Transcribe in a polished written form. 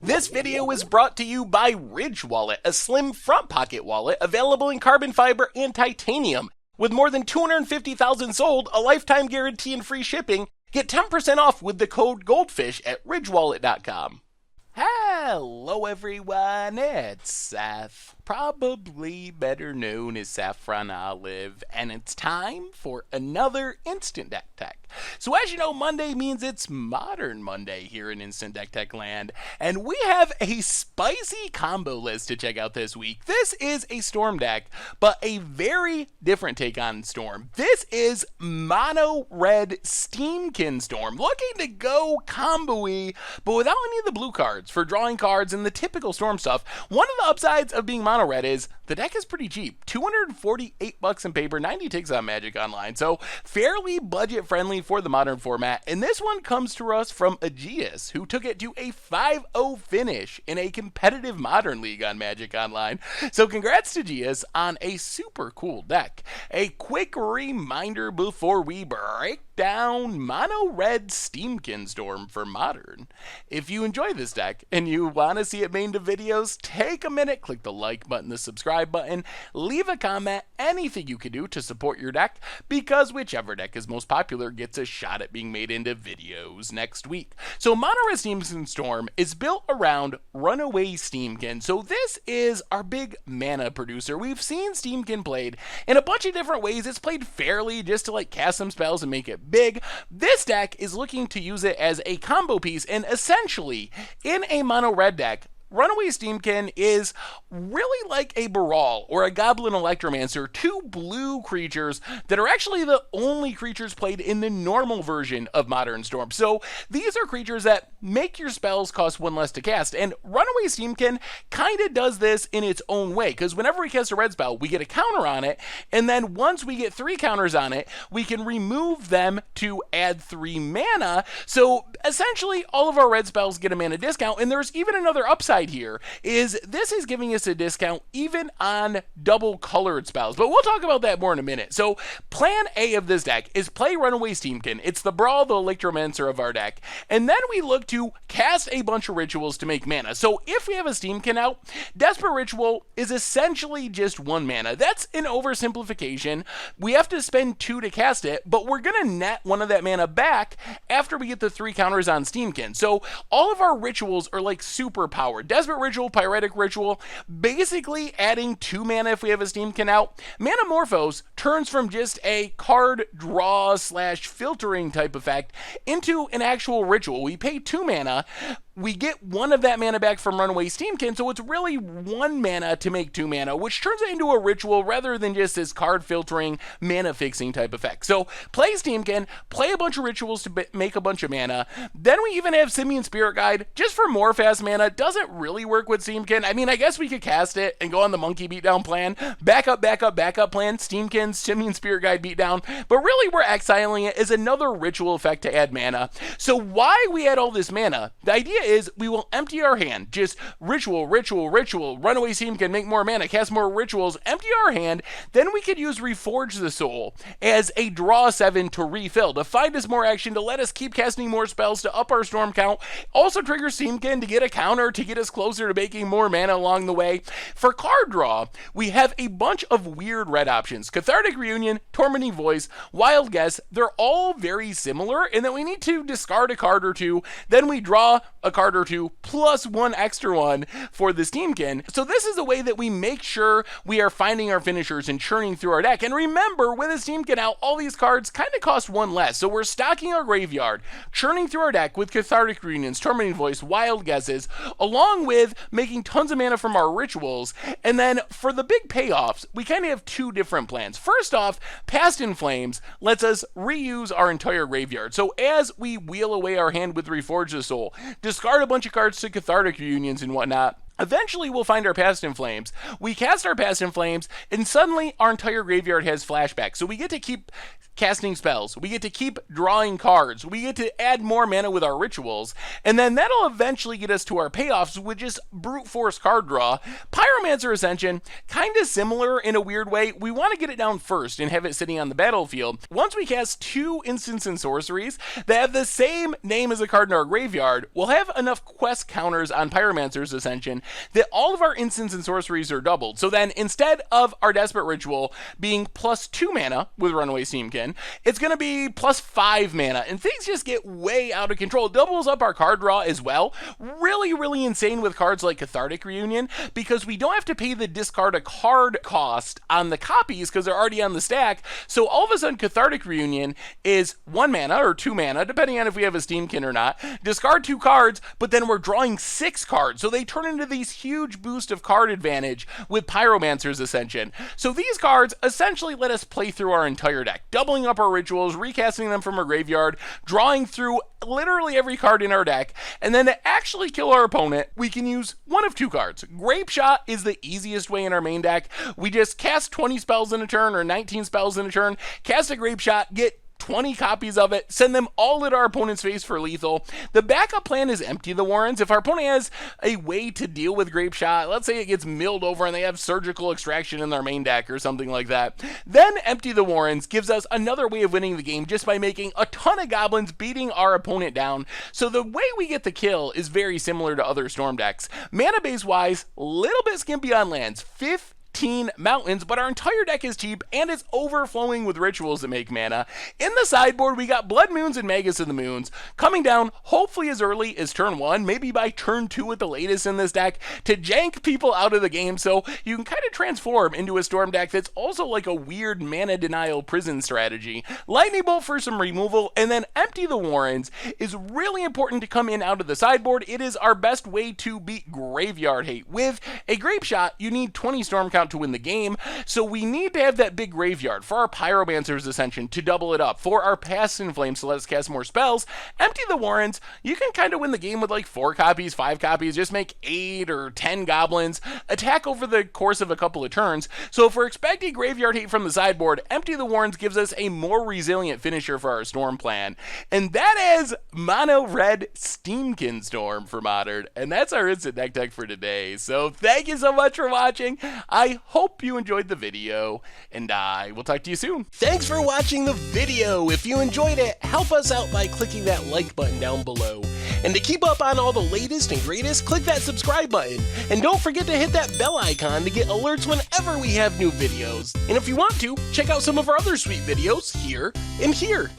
This video is brought to you by Ridge Wallet, a slim front pocket wallet available in carbon fiber and titanium. With more than 250,000 sold, a lifetime guarantee and free shipping, get 10% off with the code GOLDFISH at ridgewallet.com. Hello everyone, it's Seth, probably better known as Saffron Olive, and it's time for another Instant Deck Tech. So as you know, Monday means it's Modern Monday here in Instant Deck Tech land, and we have a spicy combo list to check out this week. This is a Storm deck, but a very different take on Storm. This is Mono Red Steam-Kin Storm, looking to go combo-y, but without any of the blue cards for drawing cards and the typical Storm stuff. One of the upsides of being mono red is the deck is pretty cheap, $248 in paper, 90 ticks on Magic Online, so fairly budget friendly for the Modern format. And this one comes to us from Aegeus, who took it to a 5-0 finish in a competitive Modern league on Magic Online. So congrats to Aegeus on a super cool deck. A quick reminder before we break down Mono Red Steam-Kin Storm for Modern. If you enjoy this deck and you want to see it made into videos, take a minute, click the like button, the subscribe button, leave a comment, anything you can do to support your deck, because whichever deck is most popular gets a shot at being made into videos next week. So Mono Red Steam-Kin Storm is built around Runaway Steam-Kin. So this is our big mana producer. We've seen Steam-Kin played in a bunch of different ways. It's played fairly just to like cast some spells and make it big. This deck is looking to use it as a combo piece, and essentially in a mono red deck, Runaway Steam-Kin is really like a Baral or a Goblin Electromancer, two blue creatures that are actually the only creatures played in the normal version of Modern Storm. So these are creatures that make your spells cost one less to cast, and Runaway Steam-Kin kind of does this in its own way, because whenever we cast a red spell, we get a counter on it, and then once we get 3 counters on it, we can remove them to add 3 mana. So essentially all of our red spells get a mana discount, and there's even another upside here is this is giving us a discount even on double colored spells, but we'll talk about that more in a minute. So plan A of this deck is play Runaway Steam-Kin. It's the Brawl, the Electromancer of our deck, and then we look to cast a bunch of rituals to make mana. So if we have a Steam-Kin out, Desperate Ritual is essentially just 1 mana. That's an oversimplification. We have to spend 2 to cast it, but we're gonna net 1 of that mana back after we get the 3 counters on Steam-Kin. So all of our rituals are like super powered. Desperate Ritual, Pyretic Ritual, basically adding 2 mana if we have a Steam-Kin out. Manamorphose turns from just a card draw / filtering type effect into an actual ritual. We pay 2 mana, we get 1 of that mana back from Runaway Steam-Kin, so it's really 1 mana to make 2 mana, which turns it into a ritual rather than just this card filtering, mana fixing type effect. So play Steam-Kin, play a bunch of rituals to make a bunch of mana. Then we even have Simian Spirit Guide, just for more fast mana. Doesn't really work with Steam-Kin. I mean, I guess we could cast it and go on the Monkey Beatdown plan, backup plan, Steam-Kin, Simian Spirit Guide Beatdown, but really we're exiling it as another ritual effect to add mana. So why we add all this mana? The idea is we will empty our hand, just ritual, Runaway Steam-Kin, make more mana, cast more rituals, empty our hand, then we could use Reforge the Soul as a draw 7 to refill, to find us more action, to let us keep casting more spells, to up our storm count, also trigger Steam-Kin to get a counter, to get us closer to making more mana along the way. For card draw, we have a bunch of weird red options. Cathartic Reunion, Tormenting Voice, Wild Guess, they're all very similar in that we need to discard a card or 2, then we draw a card or 2 plus 1 extra one for the Steam-Kin. So this is a way that we make sure we are finding our finishers and churning through our deck. And remember, with a Steam-Kin out, all these cards kind of cost 1 less. So we're stocking our graveyard, churning through our deck with Cathartic Reunions, Tormenting Voice, Wild Guesses, along with making tons of mana from our rituals. And then for the big payoffs, we kind of have 2 different plans. First off, Past in Flames lets us reuse our entire graveyard. So as we wheel away our hand with Reforge the Soul, discard a bunch of cards to Cathartic Reunions and whatnot, Eventually, we'll find our Past in Flames. We cast our Past in Flames, and suddenly our entire graveyard has flashbacks. So we get to keep casting spells. We get to keep drawing cards. We get to add more mana with our rituals. And then that'll eventually get us to our payoffs, which is brute force card draw. Pyromancer Ascension, kind of similar in a weird way. We want to get it down first and have it sitting on the battlefield. Once we cast 2 instants and sorceries that have the same name as a card in our graveyard, we'll have enough quest counters on Pyromancer's Ascension that all of our instants and sorceries are doubled. So then instead of our Desperate Ritual being +2 mana with Runaway Steam-Kin, it's going to be +5 mana, and things just get way out of control. It doubles up our card draw as well. Really insane with cards like Cathartic Reunion, because we don't have to pay the discard a card cost on the copies because they're already on the stack. So all of a sudden, Cathartic Reunion is 1 mana or 2 mana, depending on if we have a Steam-Kin or not. Discard 2 cards, but then we're drawing 6 cards. So they turn into these huge boost of card advantage with Pyromancer's Ascension. So these cards essentially let us play through our entire deck, doubling up our rituals, recasting them from our graveyard, drawing through literally every card in our deck, and then to actually kill our opponent, we can use one of 2 cards. Grape Shot is the easiest way in our main deck. We just cast 20 spells in a turn or 19 spells in a turn, cast a Grape Shot, get 20 copies of it, send them all at our opponent's face for lethal. The backup plan is Empty the Warrens. If our opponent has a way to deal with Grape Shot, let's say it gets milled over and they have Surgical Extraction in their main deck or something like that, then Empty the Warrens gives us another way of winning the game just by making a ton of goblins, beating our opponent down. So the way we get the kill is very similar to other Storm decks. Mana base wise, little bit skimpy on lands, 15 mountains, but our entire deck is cheap and it's overflowing with rituals that make mana. In the sideboard, we got Blood Moons and Magus of the Moons coming down hopefully as early as turn 1, maybe by turn 2 at the latest in this deck, to jank people out of the game so you can kind of transform into a Storm deck that's also like a weird mana denial prison strategy. Lightning Bolt for some removal, and then Empty the Warrens is really important to come in out of the sideboard. It is our best way to beat Graveyard Hate. With a Grape Shot, you need 20 Storm count to win the game, so we need to have that big graveyard for our Pyromancer's Ascension to double it up, for our Past in Flames to let us cast more spells. Empty the Warrens, you can kind of win the game with like 4 copies, 5 copies, just make 8 or 10 goblins, attack over the course of a couple of turns. So if we're expecting Graveyard Hate from the sideboard, Empty the Warrens gives us a more resilient finisher for our Storm plan. And that is Mono Red Steam-Kin Storm for Modern, and that's our instant deck tech for today. So thank you so much for watching. I hope you enjoyed the video, and I will talk to you soon. Thanks for watching the video. If you enjoyed it, help us out by clicking that like button down below. And to keep up on all the latest and greatest, click that subscribe button. And don't forget to hit that bell icon to get alerts whenever we have new videos. And if you want to, check out some of our other sweet videos here and here.